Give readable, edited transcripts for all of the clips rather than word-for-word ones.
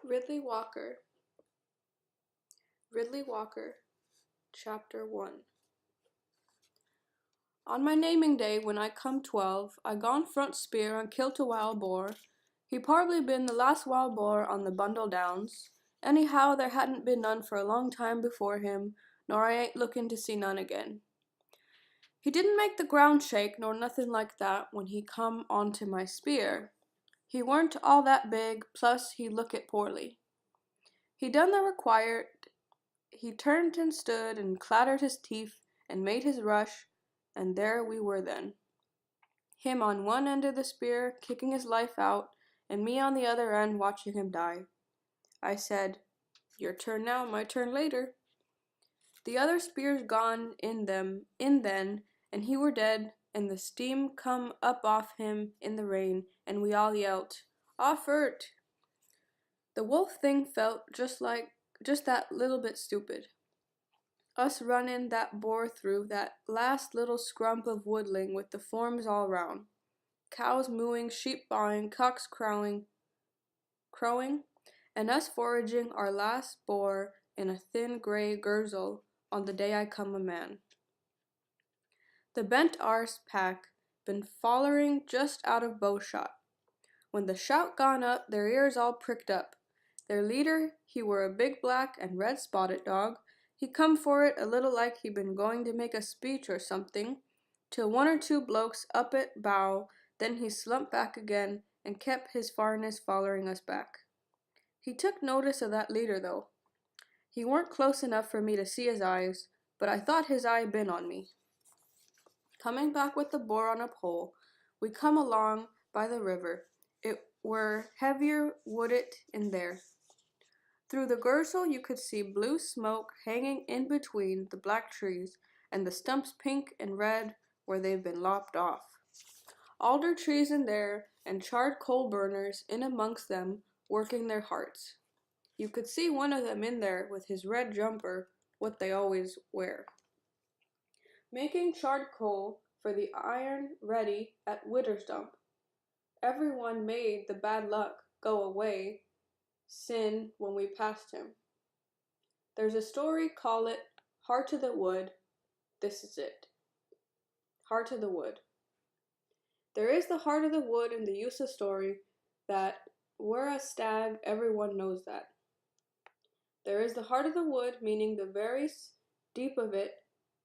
Ridley Walker. Ridley Walker, Chapter 1. On my naming day, when I come 12, I gone front spear and kilt a wild boar. He probably been the last wild boar on the Bundle Downs. Anyhow, there hadn't been none for a long time before him, nor I ain't looking to see none again. He didn't make the ground shake, nor nothing like that, when he come onto my spear. He weren't all that big, plus he look it poorly. He done the required. He turned and stood and clattered his teeth and made his rush, and there we were then. Him on one end of the spear, kicking his life out, and me on the other end watching him die. I said, "Your turn now, my turn later." The other spears gone in then, and he were dead, and the steam come up off him in the rain, and we all yelled, "Offert!" The wolf thing felt just that little bit stupid. Us running that boar through that last little scrump of woodling with the forms all round. Cows mooing, sheep baaing, cocks crowing, and us foraging our last boar in a thin grey gurzel on the day I come a man. The bent arse pack been follering just out of bowshot. When the shout gone up, their ears all pricked up. Their leader, he were a big black and red spotted dog. He come for it a little like he been going to make a speech or something, till one or two blokes up at bow, then he slumped back again and kept his farness following us back. He took notice of that leader though. He weren't close enough for me to see his eyes, but I thought his eye been on me. Coming back with the boar on a pole, we come along by the river. It were heavier wooded in there. Through the gurzel you could see blue smoke hanging in between the black trees, and the stumps pink and red where they've been lopped off. Alder trees in there, and charred coal burners in amongst them, working their hearts. You could see one of them in there with his red jumper, what they always wear, making charred coal for the iron ready at Widder's dump. Everyone made the bad luck go away sin when we passed him. There's a story, call it Heart of the Wood. This is it. Heart of the Wood. There is the heart of the wood in the use of story that were a stag, everyone knows that. There is the heart of the wood, meaning the very deep of it,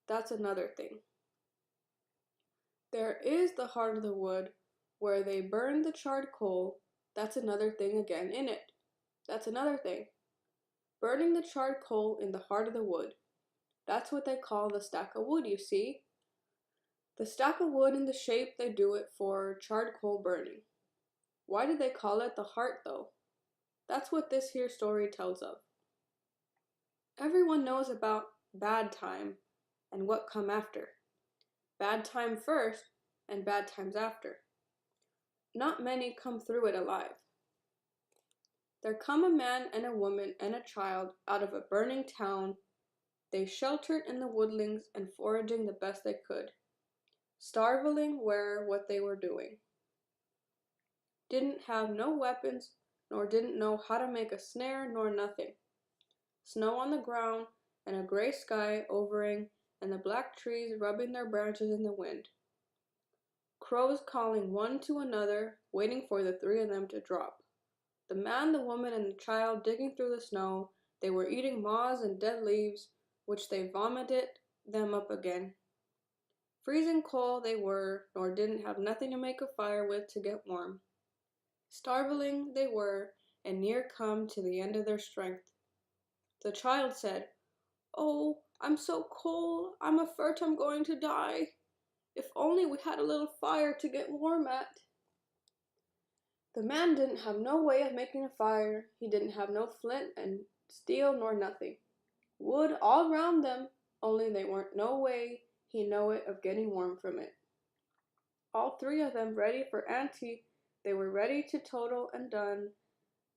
that's another thing. There is the heart of the wood where they burn the charred coal, that's another thing again in it. That's another thing. Burning the charred coal in the heart of the wood. That's what they call the stack of wood, you see. The stack of wood in the shape they do it for charred coal burning. Why did they call it the heart though? That's what this here story tells of. Everyone knows about bad time and what come after. Bad time first and bad times after. Not many come through it alive. There come a man and a woman and a child out of a burning town. They sheltered in the woodlands and foraging the best they could. Starveling were what they were doing. Didn't have no weapons, nor didn't know how to make a snare nor nothing. Snow on the ground and a gray sky overing and the black trees rubbing their branches in the wind. Crows calling one to another, waiting for the three of them to drop. The man, the woman, and the child digging through the snow. They were eating moss and dead leaves, which they vomited them up again. Freezing cold they were, nor didn't have nothing to make a fire with to get warm. Starveling they were, and near come to the end of their strength. The child said, "Oh, I'm so cold, I'm afraid I'm going to die. If only we had a little fire to get warm at." The man didn't have no way of making a fire. He didn't have no flint and steel nor nothing. Wood all round them, only they weren't no way he know it of getting warm from it. All three of them ready for auntie, they were ready to total and done,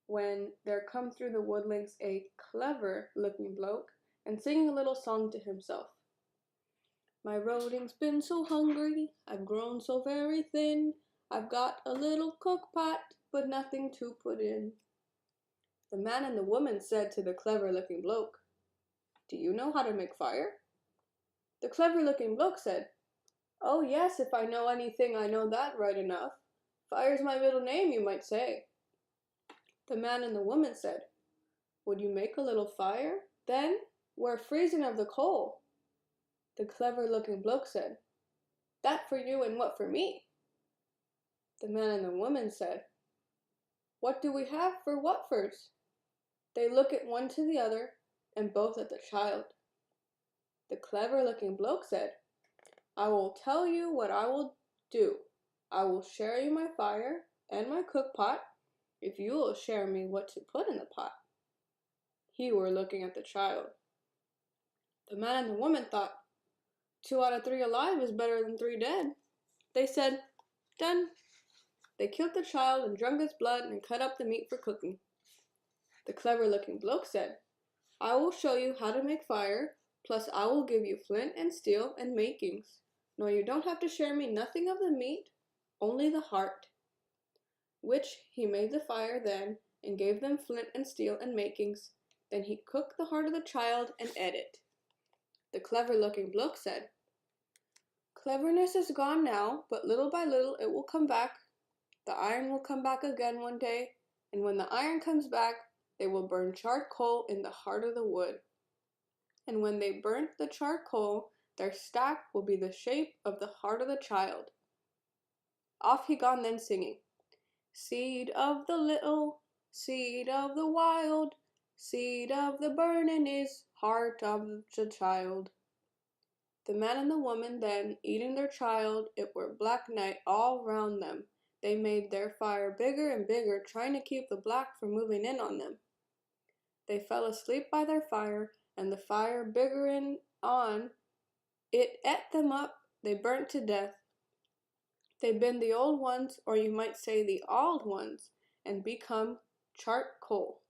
when there come through the woodlands a clever looking bloke, and singing a little song to himself. "My roding's been so hungry, I've grown so very thin, I've got a little cook pot, but nothing to put in." The man and the woman said to the clever-looking bloke, "Do you know how to make fire?" The clever-looking bloke said, "Oh yes, if I know anything, I know that right enough. Fire's my middle name, you might say." The man and the woman said, "Would you make a little fire? Then we're freezing of the coal." The clever-looking bloke said, "That for you and what for me?" The man and the woman said, "What do we have for what first?" They look at one to the other, and both at the child. The clever-looking bloke said, "I will tell you what I will do. I will share you my fire and my cook pot, if you will share me what to put in the pot." He were looking at the child. The man and the woman thought, 2 out of 3 alive is better than 3 dead. They said, "Done." They killed the child and drunk its blood and cut up the meat for cooking. The clever-looking bloke said, "I will show you how to make fire, plus I will give you flint and steel and makings. No, you don't have to share me nothing of the meat, only the heart." Which he made the fire then, and gave them flint and steel and makings. Then he cooked the heart of the child and ate it. The clever-looking bloke said, "Cleverness is gone now, but little by little it will come back. The iron will come back again one day, and when the iron comes back, they will burn charred coal in the heart of the wood. And when they burnt the charred coal, their stack will be the shape of the heart of the child." Off he gone then singing, "Seed of the little, seed of the wild, seed of the burning is heart of the child." The man and the woman then, eating their child, it were black night all round them. They made their fire bigger and bigger, trying to keep the black from moving in on them. They fell asleep by their fire, and the fire biggerin' on, it et them up, they burnt to death. They been the old ones, or you might say the auld ones, and become chart coal.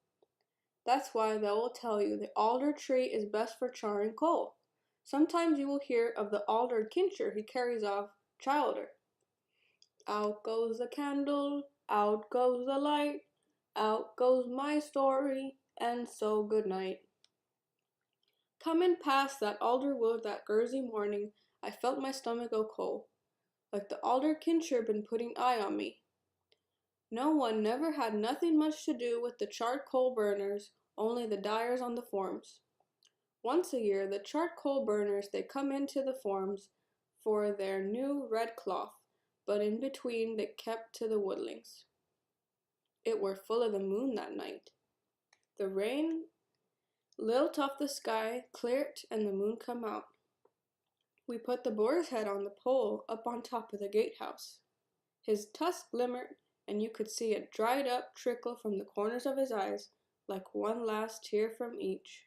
That's why they will tell you the alder tree is best for charring coal. Sometimes you will hear of the alder kincher who carries off childer. Out goes the candle, out goes the light, out goes my story, and so good night. Comin' past that alder wood that Gursy morning, I felt my stomach go cold, like the alder kincher been putting eye on me. No one never had nothing much to do with the charcoal burners, only the dyers on the forms. Once a year, the charcoal burners, they come into the forms for their new red cloth, but in between they kept to the woodlings. It were full of the moon that night. The rain lilt off the sky, cleared, and the moon come out. We put the boar's head on the pole up on top of the gatehouse. His tusk glimmered, and you could see a dried up trickle from the corners of his eyes, like one last tear from each.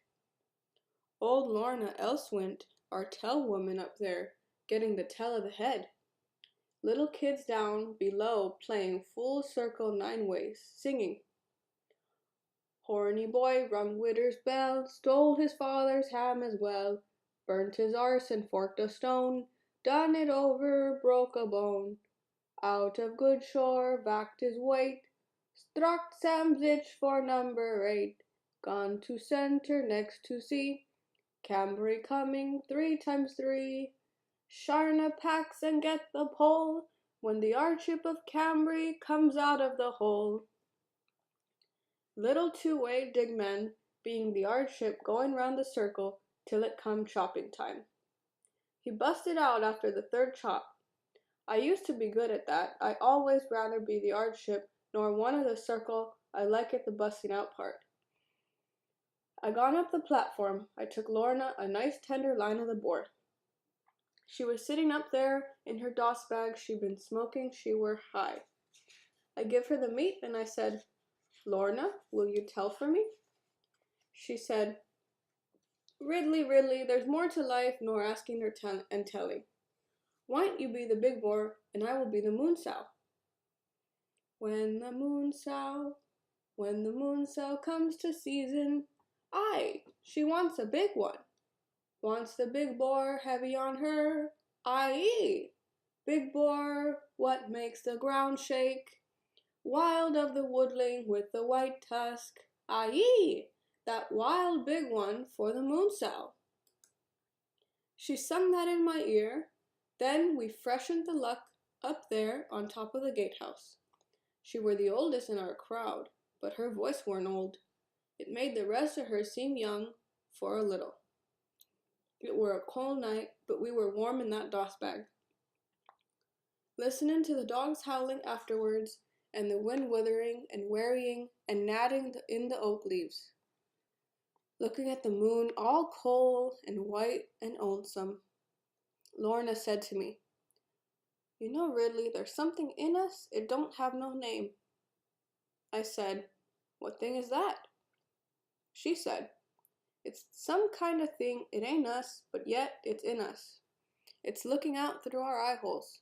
Old Lorna Elswint, our tell woman up there, getting the tell of the head. Little kids down below playing full circle 9 ways, singing. Horny boy rung Widder's bell, stole his father's ham as well, burnt his arse and forked a stone, done it over, broke a bone. Out of good shore, backed his weight, struck Sam's itch for number 8, gone to center next to sea, Cambry coming 3 times 3, Sharna packs and get the pole, when the Archip of Cambry comes out of the hole. Little 2-way dig men, being the Archip going round the circle till it come chopping time. He busted out after the 3rd chop. I used to be good at that. I always rather be the Archip nor one of the circle. I like it the busting out part. I gone up the platform. I took Lorna a nice tender line of the board. She was sitting up there in her doss bag. She'd been smoking. She were high. I give her the meat and I said, "Lorna, will you tell for me?" She said, Ridley, Ridley, there's more to life nor asking or and telling. Why'n't you be the big boar and I will be the moon sow?" When the moon sow comes to season, aye, she wants a big one. Wants the big boar heavy on her, aye, big boar, what makes the ground shake, wild of the woodling with the white tusk, Aye, that wild big one for the moon sow. She sung that in my ear. Then we freshened the luck up there on top of the gatehouse. She were the oldest in our crowd, but her voice weren't old. It made the rest of her seem young for a little. It were a cold night, but we were warm in that doss bag. Listening to the dogs howling afterwards, and the wind withering and wearying and gnatting in the oak leaves. Looking at the moon all cold and white and lonesome, Lorna said to me, "You know, Riddley, there's something in us, it don't have no name." I said, "What thing is that?" She said, "It's some kind of thing, it ain't us, but yet it's in us. It's looking out through our eye holes.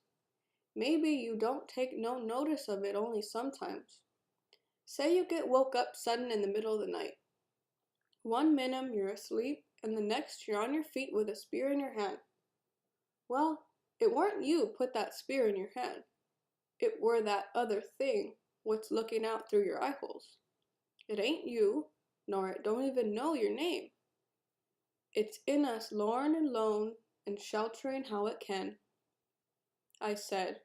Maybe you don't take no notice of it only sometimes. Say you get woke up sudden in the middle of the night. One minute you're asleep, and the next you're on your feet with a spear in your hand. Well, it weren't you put that spear in your hand. It were that other thing what's looking out through your eye holes. It ain't you, nor it don't even know your name. It's in us lorn and lone and sheltering how it can." I said,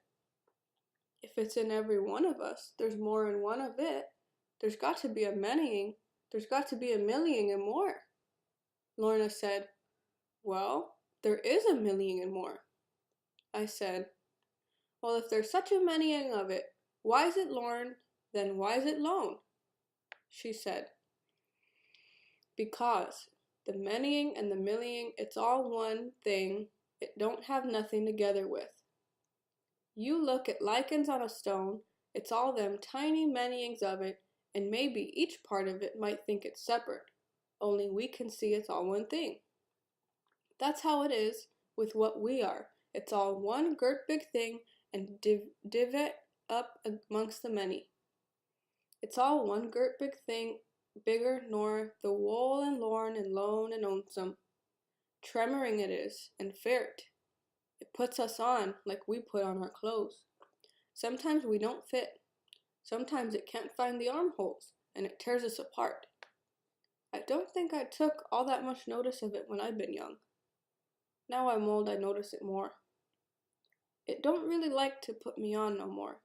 "If it's in every one of us, there's more in one of it. There's got to be a manying, there's got to be a million and more." Lorna said, "Well, there is a million and more." I said, "Well, if there's such a manying of it, why is it lorn, then why is it lone?" She said, "Because the manying and the millioning, it's all one thing, it don't have nothing together with. You look at lichens on a stone, it's all them tiny manyings of it, and maybe each part of it might think it's separate, only we can see it's all one thing. That's how it is with what we are. It's all one girt big thing and divot up amongst the many. It's all one girt big thing, bigger nor the wool and lorn and lone and lonesome. Tremoring it is, and fairt. It puts us on like we put on our clothes. Sometimes we don't fit. Sometimes it can't find the armholes, and it tears us apart. I don't think I took all that much notice of it when I've been young. Now I'm old, I notice it more. It don't really like to put me on no more.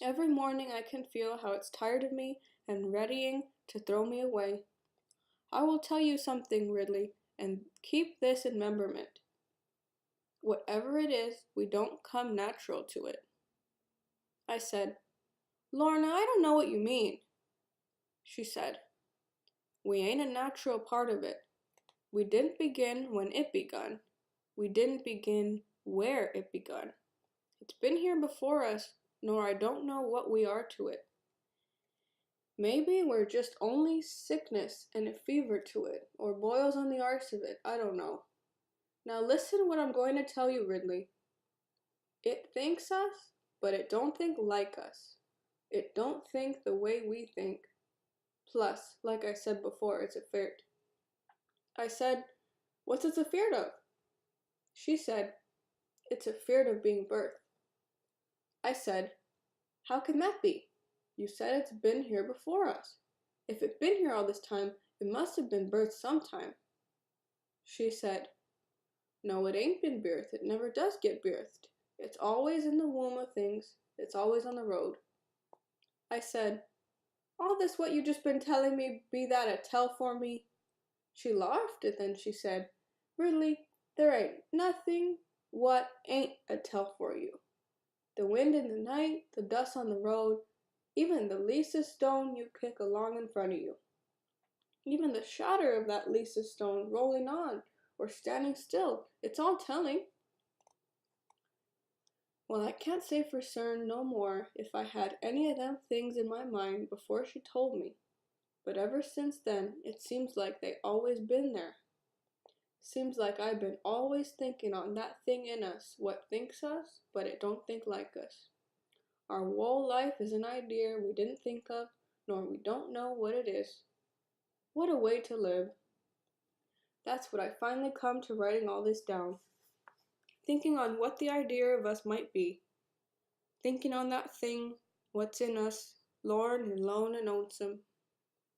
Every morning I can feel how it's tired of me and readying to throw me away. I will tell you something, Riddley, and keep this in remembrance. Whatever it is, we don't come natural to it." I said, "Lorna, I don't know what you mean." She said, "We ain't a natural part of it. We didn't begin when it begun. We didn't begin where it begun. It's been here before us, nor I don't know what we are to it. Maybe we're just only sickness and a fever to it, or boils on the arse of it, I don't know. Now listen what I'm going to tell you, Riddley. It thinks us, but it don't think like us. It don't think the way we think. Plus, like I said before, it's afeard." I said, "What's it afeard of?" She said, "It's afeard of being birthed." I said, "How can that be? You said it's been here before us. If it been here all this time, it must have been birthed sometime." She said, "No, it ain't been birthed. It never does get birthed. It's always in the womb of things. It's always on the road." I said, "All this what you just been telling me be that a tell for me?" She laughed, and then she said, "Riddley, there ain't nothing what ain't a tell for you. The wind in the night, the dust on the road, even the leastest stone you kick along in front of you. Even the shadow of that leastest stone rolling on or standing still, it's all telling." Well, I can't say for certain no more if I had any of them things in my mind before she told me, but ever since then it seems like they always been there. Seems like I've been always thinking on that thing in us what thinks us, but it don't think like us. Our whole life is an idea we didn't think of, nor we don't know what it is. What a way to live. That's what I finally come to writing all this down. Thinking on what the idea of us might be. Thinking on that thing, what's in us, lorn and lone and lonesome.